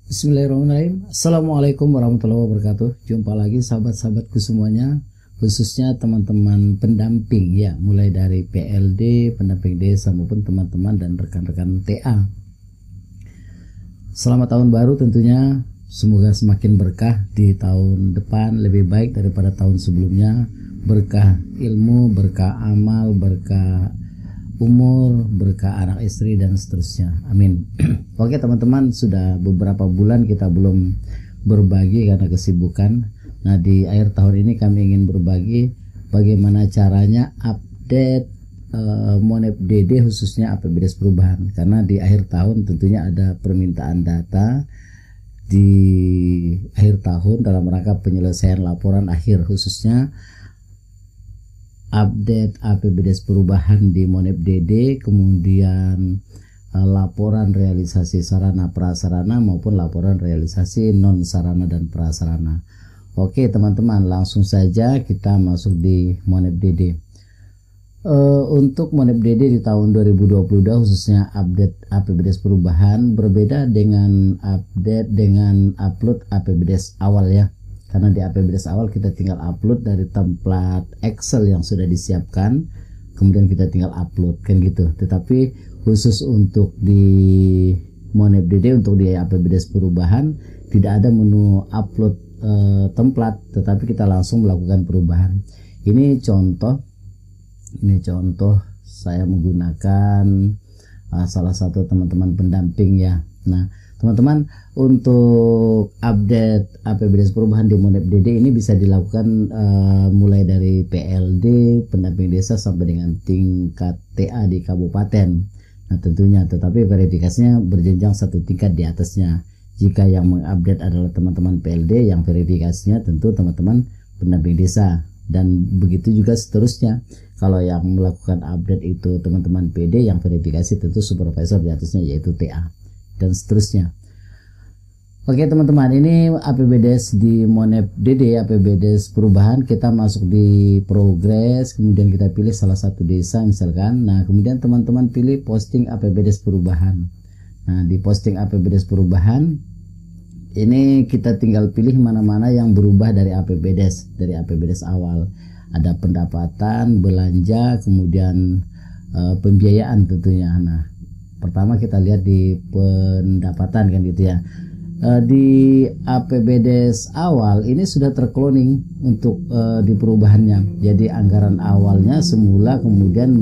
Bismillahirrahmanirrahim. Assalamualaikum warahmatullahi wabarakatuh. Jumpa lagi sahabat-sahabatku semuanya, khususnya teman-teman pendamping ya, mulai dari PLD, pendamping desa maupun teman-teman dan rekan-rekan TA. Selamat tahun baru tentunya. Semoga semakin berkah di tahun depan, lebih baik daripada tahun sebelumnya. Berkah ilmu, berkah amal, berkah umur, berkah anak istri dan seterusnya. Amin. Oke teman-teman, sudah beberapa bulan kita belum berbagi karena kesibukan. Nah, di akhir tahun ini kami ingin berbagi bagaimana caranya update Monep DD, khususnya APBDes perubahan. Karena di akhir tahun tentunya ada permintaan data di akhir tahun dalam rangka penyelesaian laporan akhir, khususnya update APBDes perubahan di Monep DD, kemudian laporan realisasi sarana prasarana maupun laporan realisasi non sarana dan prasarana. Oke teman-teman, langsung saja kita masuk di Monep DD. Untuk Monep DD di tahun 2022 khususnya update APBDes perubahan berbeda dengan upload APBDes awal ya. Karena di APBDes awal kita tinggal upload dari template Excel yang sudah disiapkan, kemudian kita tinggal upload kan gitu. Tetapi khusus untuk di Monep DD, untuk di APBDes perubahan tidak ada menu upload template, tetapi kita langsung melakukan perubahan. Ini contoh saya menggunakan salah satu teman-teman pendamping ya. Nah teman-teman, untuk update APBDes perubahan di Monep DD ini bisa dilakukan mulai dari PLD, pendamping desa, sampai dengan tingkat TA di kabupaten. Nah tentunya, tetapi verifikasinya berjenjang satu tingkat di atasnya. Jika yang mengupdate adalah teman-teman PLD, yang verifikasinya tentu teman-teman pendamping desa. Dan begitu juga seterusnya. Kalau yang melakukan update itu teman-teman PD, yang verifikasi tentu supervisor di atasnya yaitu TA. Dan seterusnya. Oke teman-teman, ini APBDes di Monep DD, APBDes perubahan. Kita masuk di progres, kemudian kita pilih salah satu desa misalkan. Nah kemudian teman-teman pilih posting APBDes perubahan. Nah di posting APBDes perubahan ini kita tinggal pilih mana-mana yang berubah dari APBDes awal. Ada pendapatan, belanja, kemudian pembiayaan tentunya. Nah pertama kita lihat di pendapatan kan gitu ya. Di APBDes awal ini sudah terkloning untuk di perubahannya. Jadi anggaran awalnya semula kemudian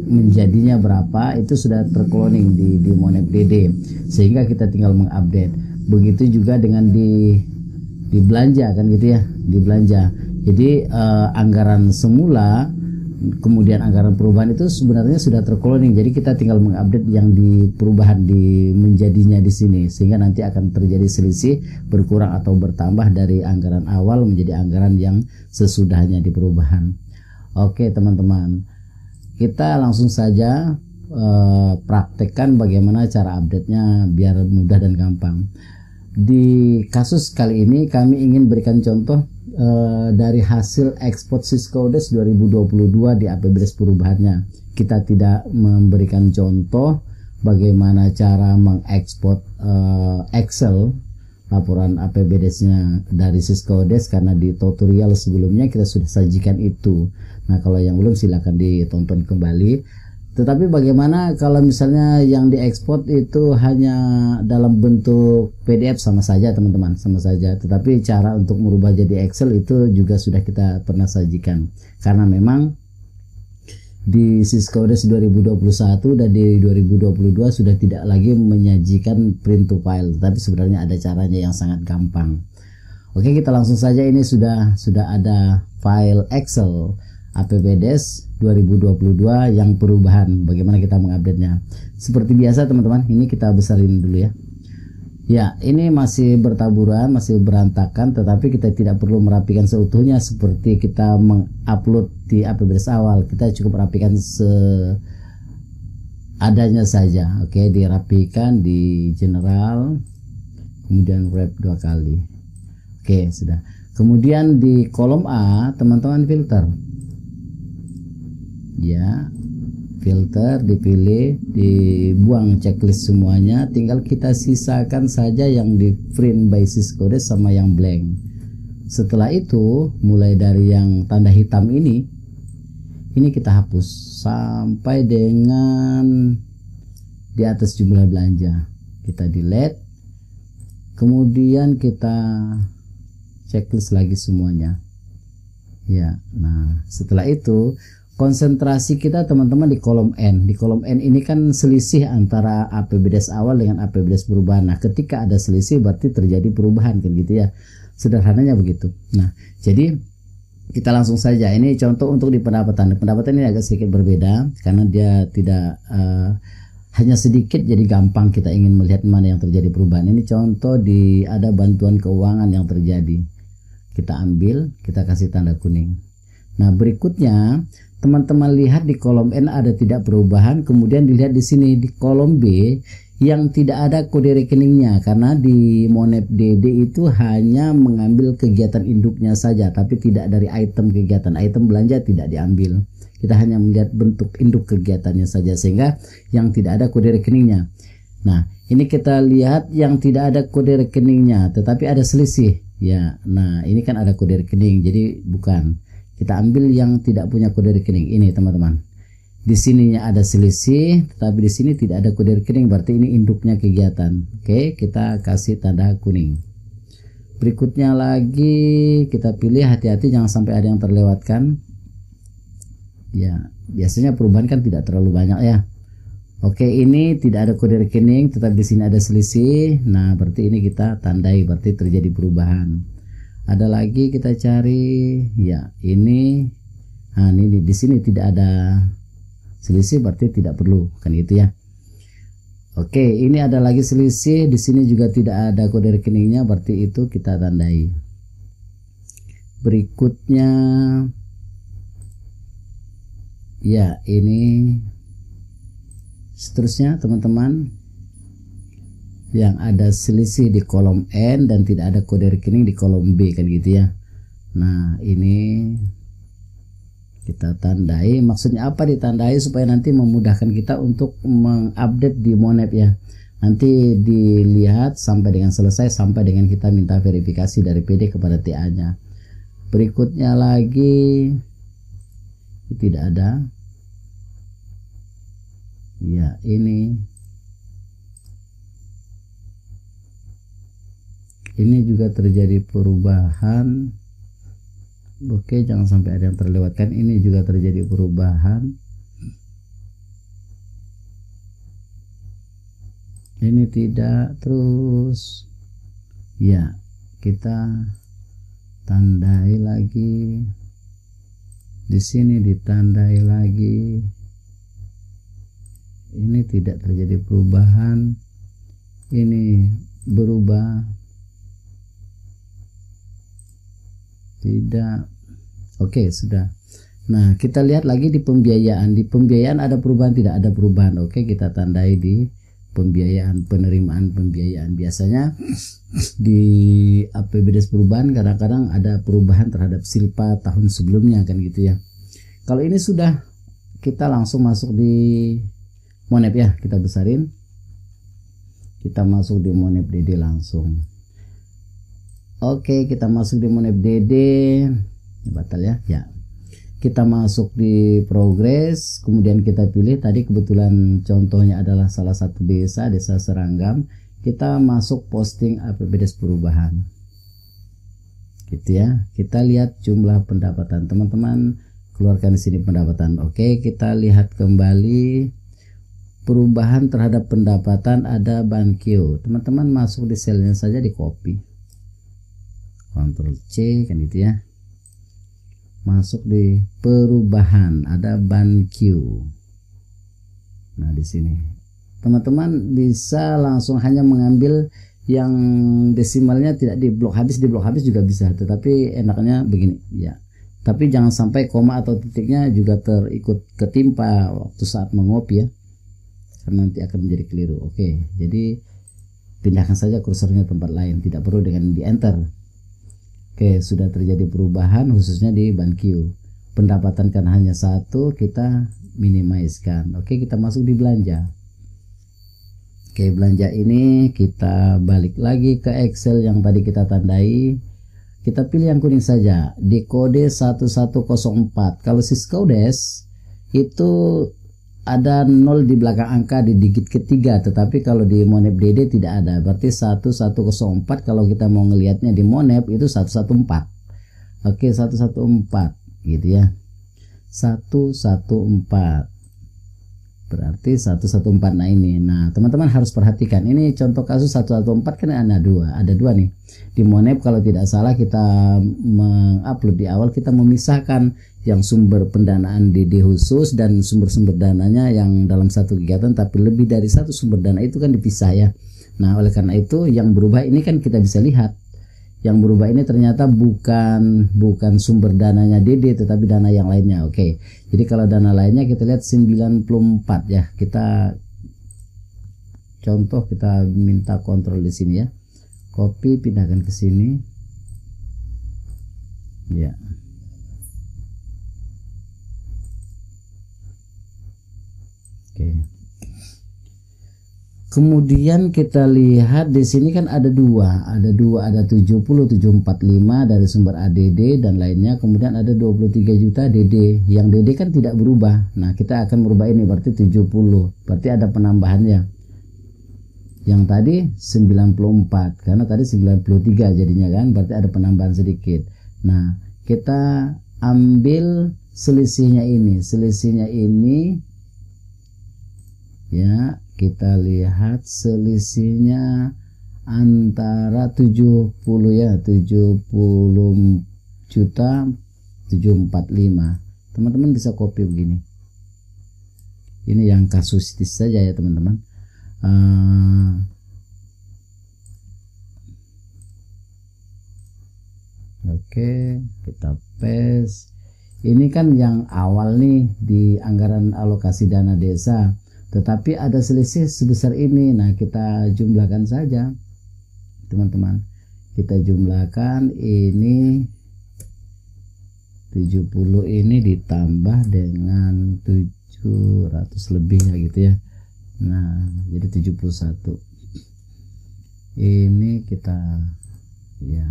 menjadinya berapa itu sudah terkloning di Monep DD, sehingga kita tinggal mengupdate. Begitu juga dengan di belanja kan gitu ya, di belanja. Jadi anggaran semula kemudian anggaran perubahan itu sebenarnya sudah terkloning, jadi kita tinggal mengupdate yang di perubahan di menjadinya di sini, sehingga nanti akan terjadi selisih berkurang atau bertambah dari anggaran awal menjadi anggaran yang sesudahnya di perubahan. Oke teman-teman, kita langsung saja praktekkan bagaimana cara update-nya biar mudah dan gampang. Di kasus kali ini kami ingin berikan contoh dari hasil ekspor Syscodes 2022 di APBDes perubahannya. Kita tidak memberikan contoh bagaimana cara mengekspor Excel laporan APBDes-nya dari Syscodes, karena di tutorial sebelumnya kita sudah sajikan itu. Nah kalau yang belum silahkan ditonton kembali. Tetapi bagaimana kalau misalnya yang diekspor itu hanya dalam bentuk PDF, sama saja teman-teman, sama saja. Tetapi cara untuk merubah jadi Excel itu juga sudah kita pernah sajikan. Karena memang di Syscodes 2021 dan di 2022 sudah tidak lagi menyajikan print to file, tetapi sebenarnya ada caranya yang sangat gampang. Oke, kita langsung saja. Ini sudah ada file Excel APBDes 2022 yang perubahan. Bagaimana kita mengupdate-nya? Seperti biasa teman-teman, ini kita besarin dulu ya. Ya, ini masih bertaburan, masih berantakan, tetapi kita tidak perlu merapikan seutuhnya seperti kita mengupload di APBDes awal. Kita cukup rapikan seadanya saja. Oke, dirapikan di general, kemudian wrap 2 kali. Oke, sudah. Kemudian di kolom A teman-teman filter. Ya, filter, dipilih, dibuang checklist semuanya, tinggal kita sisakan saja yang di print by syscodes sama yang blank. Setelah itu mulai dari yang tanda hitam ini kita hapus sampai dengan di atas jumlah belanja, kita delete, kemudian kita checklist lagi semuanya ya. Nah setelah itu konsentrasi kita teman-teman di kolom N. Di kolom N ini kan selisih antara APBDes awal dengan APBDes perubahan. Nah, ketika ada selisih berarti terjadi perubahan kan gitu ya. Sederhananya begitu. Nah, jadi kita langsung saja. Ini contoh untuk di pendapatan. Pendapatan ini agak sedikit berbeda karena dia tidak hanya sedikit, jadi gampang kita ingin melihat mana yang terjadi perubahan. Ini contoh di ada bantuan keuangan yang terjadi. Kita ambil, kita kasih tanda kuning. Nah, berikutnya teman-teman lihat di kolom N ada tidak perubahan, kemudian dilihat di sini di kolom B yang tidak ada kode rekeningnya, karena di Monep DD itu hanya mengambil kegiatan induknya saja, tapi tidak dari item kegiatan. Item belanja tidak diambil, kita hanya melihat bentuk induk kegiatannya saja, sehingga yang tidak ada kode rekeningnya. Nah ini kita lihat yang tidak ada kode rekeningnya tetapi ada selisih ya. Nah ini kan ada kode rekening, jadi bukan. Kita ambil yang tidak punya kode rekening ini teman-teman. Di sininya ada selisih, tetapi di sini tidak ada kode rekening, berarti ini induknya kegiatan. Oke, kita kasih tanda kuning. Berikutnya lagi kita pilih, hati-hati jangan sampai ada yang terlewatkan. Ya, biasanya perubahan kan tidak terlalu banyak ya. Oke, ini tidak ada kode rekening, tetapi di sini ada selisih. Nah, berarti ini kita tandai, berarti terjadi perubahan. Ada lagi kita cari ya ini. Nah ini di sini tidak ada selisih, berarti tidak perlu kan gitu ya. Oke, ini ada lagi selisih, di sini juga tidak ada kode rekeningnya, berarti itu kita tandai. Berikutnya ya ini seterusnya teman-teman, yang ada selisih di kolom N dan tidak ada kode rekening di kolom B kan gitu ya. Nah ini kita tandai, maksudnya apa ditandai? Supaya nanti memudahkan kita untuk mengupdate di Monep ya. Nanti dilihat sampai dengan selesai, sampai dengan kita minta verifikasi dari PD kepada TA nya. Berikutnya lagi tidak ada ya, ini juga terjadi perubahan. Oke, jangan sampai ada yang terlewatkan. Ini juga terjadi perubahan. Ini tidak, terus ya kita tandai lagi. Di sini ditandai lagi. Ini tidak terjadi perubahan. Ini berubah. Tidak. Oke, sudah. Nah kita lihat lagi di pembiayaan. Di pembiayaan ada perubahan, tidak ada perubahan. Oke, kita tandai di pembiayaan, penerimaan pembiayaan. Biasanya di APBDes perubahan kadang-kadang ada perubahan terhadap silpa tahun sebelumnya kan gitu ya. Kalau ini sudah, kita langsung masuk di Monep ya. Kita besarin, kita masuk di Monep DD langsung. Oke, kita masuk di Monep DD. Batal ya. Ya. Kita masuk di progres, kemudian kita pilih, tadi kebetulan contohnya adalah salah satu desa Seranggam. Kita masuk posting APBDes perubahan. Gitu ya. Kita lihat jumlah pendapatan. Teman-teman keluarkan di sini pendapatan. Oke, kita lihat kembali perubahan terhadap pendapatan, ada Bankio. Teman-teman masuk di selnya saja, di copy. Ctrl C kan gitu ya. Masuk di perubahan, ada Bankio. Nah di sini teman-teman bisa langsung hanya mengambil yang desimalnya tidak di blok habis juga bisa, tetapi enaknya begini ya. Tapi jangan sampai koma atau titiknya juga terikut ketimpa waktu saat mengopi ya, karena nanti akan menjadi keliru. Oke, jadi pindahkan saja kursornya tempat lain, tidak perlu dengan di enter. Oke, sudah terjadi perubahan khususnya di Bankio. pendapatan kan hanya satu, kita minimize-kan. Oke, kita masuk di belanja. Oke, belanja ini kita balik lagi ke Excel yang tadi kita tandai. Kita pilih yang kuning saja di kode 1104. Kalau Syscodes itu ada 0 di belakang angka di digit ketiga, tetapi kalau di Monep DD tidak ada. Berarti 1104 kalau kita mau ngelihatnya di Monep itu 114. Oke, 114 gitu ya. 114. Berarti 114. Nah ini. Nah, teman-teman harus perhatikan. Ini contoh kasus 114 kan ada dua nih. Di Monep kalau tidak salah kita mengupload di awal, kita memisahkan yang sumber pendanaan DD khusus dan sumber-sumber dananya yang dalam satu kegiatan, tapi lebih dari satu sumber dana itu kan dipisah ya. Nah, oleh karena itu yang berubah ini kan kita bisa lihat. Yang berubah ini ternyata bukan sumber dananya DD, tetapi dana yang lainnya. Oke. Jadi kalau dana lainnya kita lihat 94 ya. Kita contoh, kita minta kontrol di sini ya. Copy, pindahkan ke sini. Ya. Oke. Kemudian kita lihat di sini kan ada 70 745 dari sumber ADD dan lainnya, kemudian ada 23 juta DD. Yang DD kan tidak berubah. Nah, kita akan merubah ini berarti 70. Berarti ada penambahannya. Yang tadi 94 karena tadi 93 jadinya kan, berarti ada penambahan sedikit. Nah, kita ambil selisihnya ini. Selisihnya ini ya, kita lihat selisihnya antara 70 ya, 70 juta 745. Teman-teman bisa copy begini. Ini yang kasusistis saja ya teman-teman. Oke, kita paste. Ini kan yang awal nih di anggaran alokasi dana desa. Tetapi ada selisih sebesar ini. Nah, kita jumlahkan saja teman-teman. Kita jumlahkan ini 70 ini ditambah dengan 700 lebih ya gitu ya. Nah, jadi 71. Ini kita ya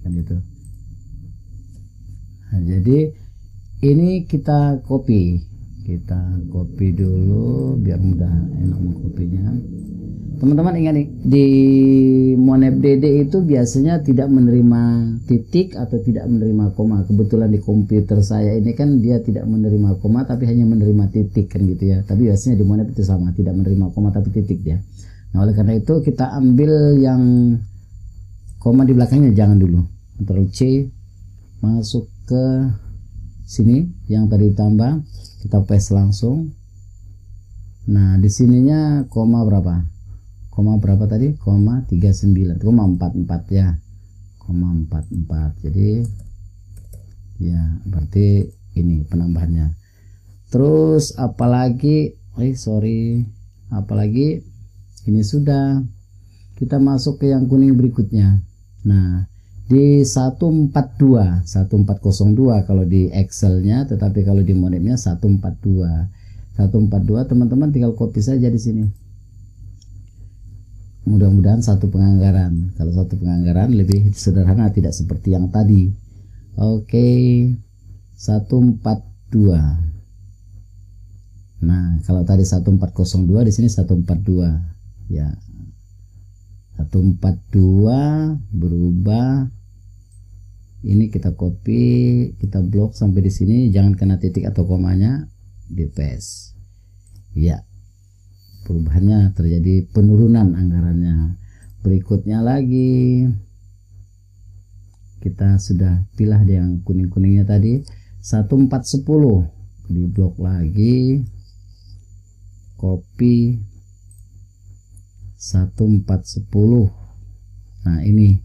kan gitu. Nah, jadi ini kita copy dulu biar mudah enak mengkopinya. Teman-teman ingat nih, di Monep DD itu biasanya tidak menerima titik atau tidak menerima koma. Kebetulan di komputer saya ini kan dia tidak menerima koma tapi hanya menerima titik kan gitu ya. Tapi biasanya di Monep itu sama, tidak menerima koma tapi titik dia. Nah, oleh karena itu kita ambil yang koma di belakangnya jangan dulu. Ctrl C, masuk ke sini yang tadi ditambah, kita paste langsung. Nah, di sininya koma berapa? Koma berapa tadi? Koma 39, koma 44 ya. Koma 44. Jadi ya berarti ini penambahannya. Terus apalagi apalagi ini sudah. Kita masuk ke yang kuning berikutnya. Nah, di 142 1402 kalau di Excelnya, tetapi kalau di Monepnya 142 teman-teman tinggal copy saja di sini. Mudah-mudahan satu penganggaran. Kalau satu penganggaran lebih sederhana, tidak seperti yang tadi. Oke, 142. Nah, kalau tadi 1402 di sini 142 ya. 142 berubah. Ini kita copy, kita blok sampai di sini, jangan kena titik atau komanya, di paste. Ya. Perubahannya terjadi penurunan anggarannya. Berikutnya lagi kita sudah pilih yang kuning-kuningnya tadi 1410, di blok lagi, copy 1410. Nah, ini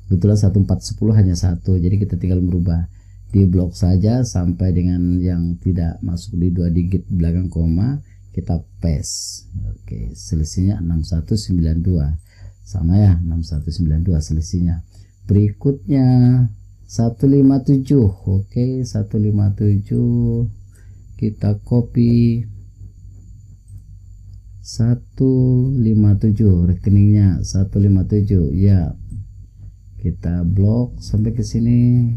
kebetulan 1410 hanya satu, jadi kita tinggal merubah di blok saja sampai dengan yang tidak masuk di 2 digit belakang koma, kita paste. Oke, selisihnya 6192 sama ya, 6192 selisihnya. Berikutnya 157. Oke, 157 kita copy 157 rekeningnya 157 ya, kita blok sampai ke sini,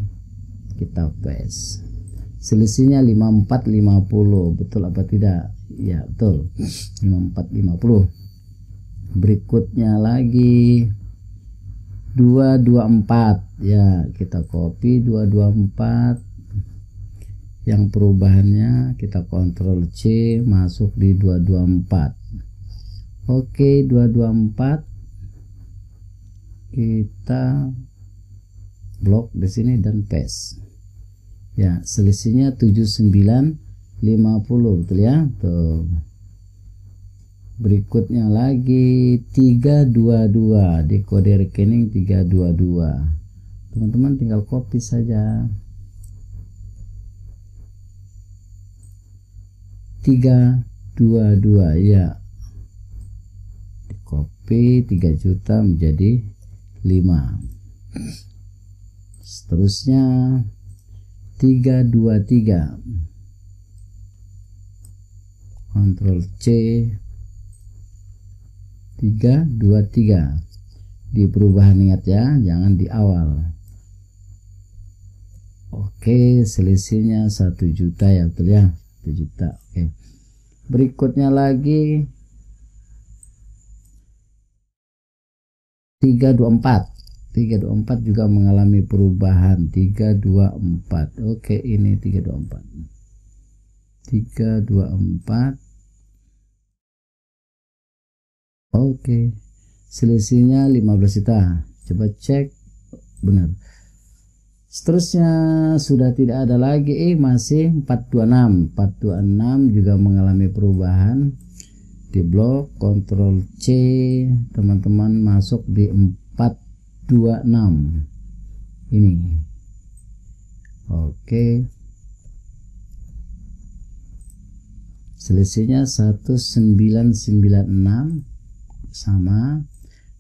kita paste. Selisihnya 5450, betul apa tidak? Ya betul, 5450. Berikutnya lagi 224 ya, kita copy 224. Yang perubahannya kita Ctrl C, masuk di 224. Oke, 224 kita blok di sini dan paste. Ya, selisihnya 7950, betul ya? Tuh. Berikutnya lagi 322, di kode rekening 322. Teman-teman tinggal copy saja. 322 ya, di copy 3 juta menjadi 5. Seterusnya 323, Ctrl C, 323 di perubahan, ingat ya, jangan di awal. Oke, selisihnya 1 juta ya, betul ya, 1 juta. Oke, berikutnya lagi 324 juga mengalami perubahan. 324. Oke, ini 324. Oke, selisihnya 15 juta. Coba cek benar. Seterusnya sudah tidak ada lagi, masih 426 juga mengalami perubahan. Di blok Ctrl C, teman-teman masuk di 426 ini. Oke, selisihnya 1996 sama,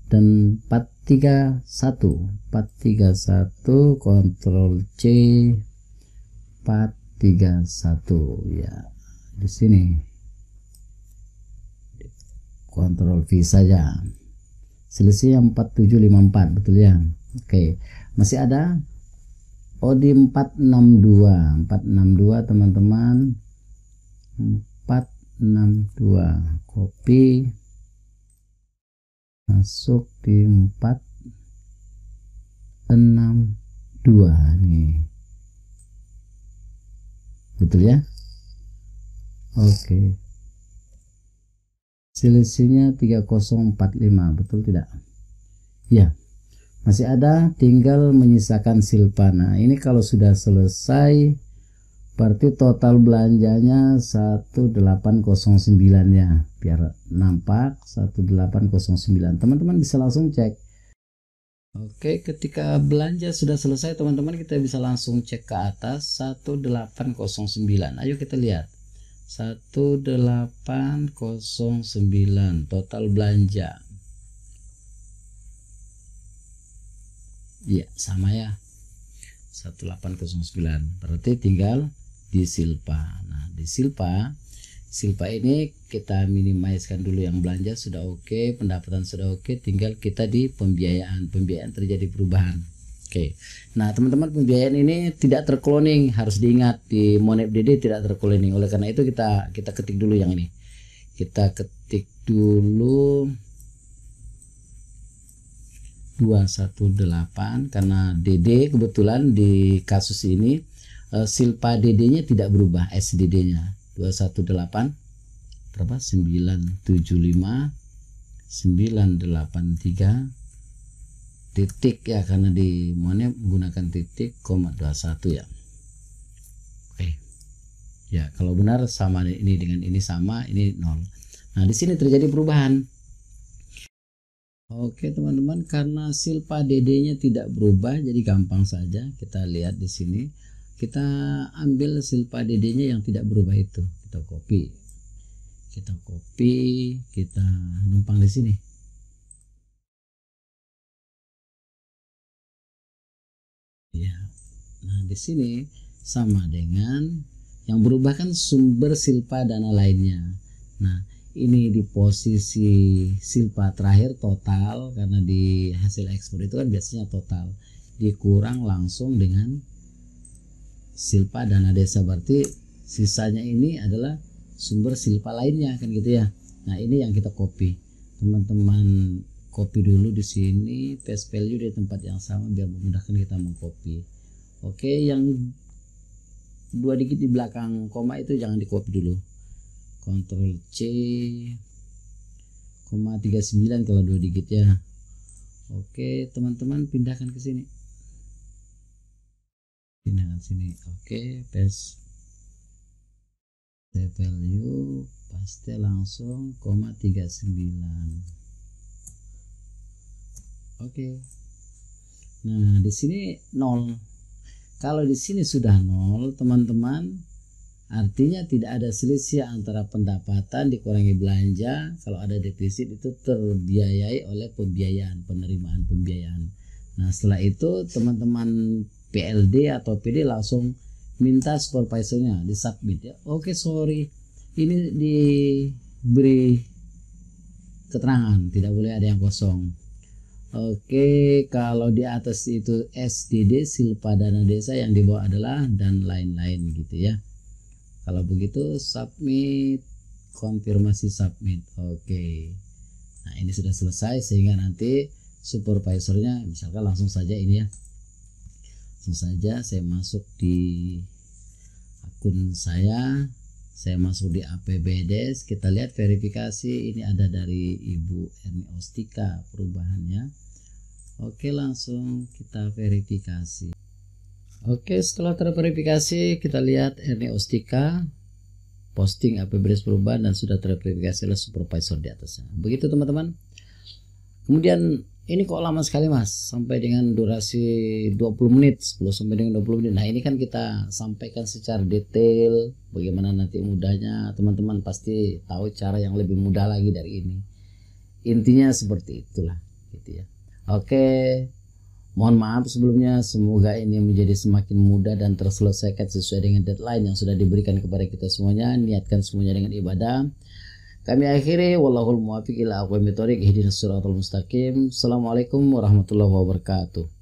dan 431 Ctrl C, 431 ya, di sini Ctrl V saja. Selisihnya 4754, betul ya. Oke, masih ada di 462 teman-teman, 462 copy, masuk di 462 nih, betul ya. Oke, selisihnya 3045, betul tidak? Ya, masih ada, tinggal menyisakan silpa. Nah, ini kalau sudah selesai berarti total belanjanya 1809 ya, biar nampak 1809. Teman-teman bisa langsung cek. Oke, ketika belanja sudah selesai teman-teman, kita bisa langsung cek ke atas 1809. Ayo kita lihat 1809 total belanja. Iya, sama ya, 1809. Berarti tinggal di silpa. Nah, di silpa ini kita minimizekan dulu yang belanja sudah oke, pendapatan sudah oke, tinggal kita di pembiayaan terjadi perubahan. Oke, nah teman-teman, pembiayaan ini tidak tercloning, harus diingat di MonepDD tidak tercloning. Oleh karena itu kita ketik dulu yang ini, kita ketik dulu 218 karena DD kebetulan di kasus ini silpa DD-nya tidak berubah, SDD-nya 218 berapa? 975 983 titik ya, karena di Monep menggunakan titik, 21 ya. Oke. Ya, kalau benar sama ini dengan ini sama, ini 0. Nah, di sini terjadi perubahan. Oke, teman-teman, karena silpa DD-nya tidak berubah, jadi gampang saja kita lihat di sini. Kita ambil silpa DD-nya yang tidak berubah itu, kita copy, kita numpang di sini. Ya. Nah, di sini sama dengan yang berubah kan sumber silpa dana lainnya. Nah, ini di posisi silpa terakhir total, karena di hasil ekspor itu kan biasanya total dikurang langsung dengan silpa dana desa, berarti sisanya ini adalah sumber silpa lainnya kan gitu ya. Nah, ini yang kita copy. Teman-teman copy dulu di sini, paste value di tempat yang sama biar memudahkan kita mengcopy. Oke, yang 2 digit di belakang koma itu jangan di copy dulu. Ctrl C, 39 kalau 2 digit ya. Oke, teman-teman pindahkan ke sini. Pindahkan sini. Oke, paste value, paste langsung 39. Oke. Nah, di sini 0. Kalau di sini sudah 0, teman-teman, artinya tidak ada selisih antara pendapatan dikurangi belanja. Kalau ada defisit itu terbiayai oleh pembiayaan, penerimaan pembiayaan. Nah, setelah itu teman-teman PLD atau PD langsung minta supervisornya di submit ya. Oke, sorry, ini diberi keterangan, tidak boleh ada yang kosong. Oke, kalau di atas itu SDD silpa dana desa, yang di bawah adalah dan lain-lain gitu ya. Kalau begitu submit, konfirmasi submit. Oke. Nah, ini sudah selesai sehingga nanti supervisornya misalkan langsung saja ini ya. Langsung saja saya masuk di akun saya masuk di APBDes, kita lihat verifikasi, ini ada dari Ibu Erni Ostika perubahannya. Oke, langsung kita verifikasi. Oke, setelah terverifikasi kita lihat Erni Ostika posting APBDes perubahan dan sudah terverifikasi oleh supervisor di atasnya. Begitu teman-teman. Kemudian ini kok lama sekali Mas, sampai dengan durasi 20 menit, 10 sampai dengan 20 menit. Nah, ini kan kita sampaikan secara detail bagaimana nanti mudahnya. Teman-teman pasti tahu cara yang lebih mudah lagi dari ini. Intinya seperti itulah gitu ya. Oke, mohon maaf sebelumnya, semoga ini menjadi semakin mudah dan terselesaikan sesuai dengan deadline yang sudah diberikan kepada kita semuanya. Niatkan semuanya dengan ibadah. Kami akhiri, wallahul muwaffiq ila aqwamit thoriq, ihdinas siratal mustaqim. Assalamualaikum warahmatullahi wabarakatuh.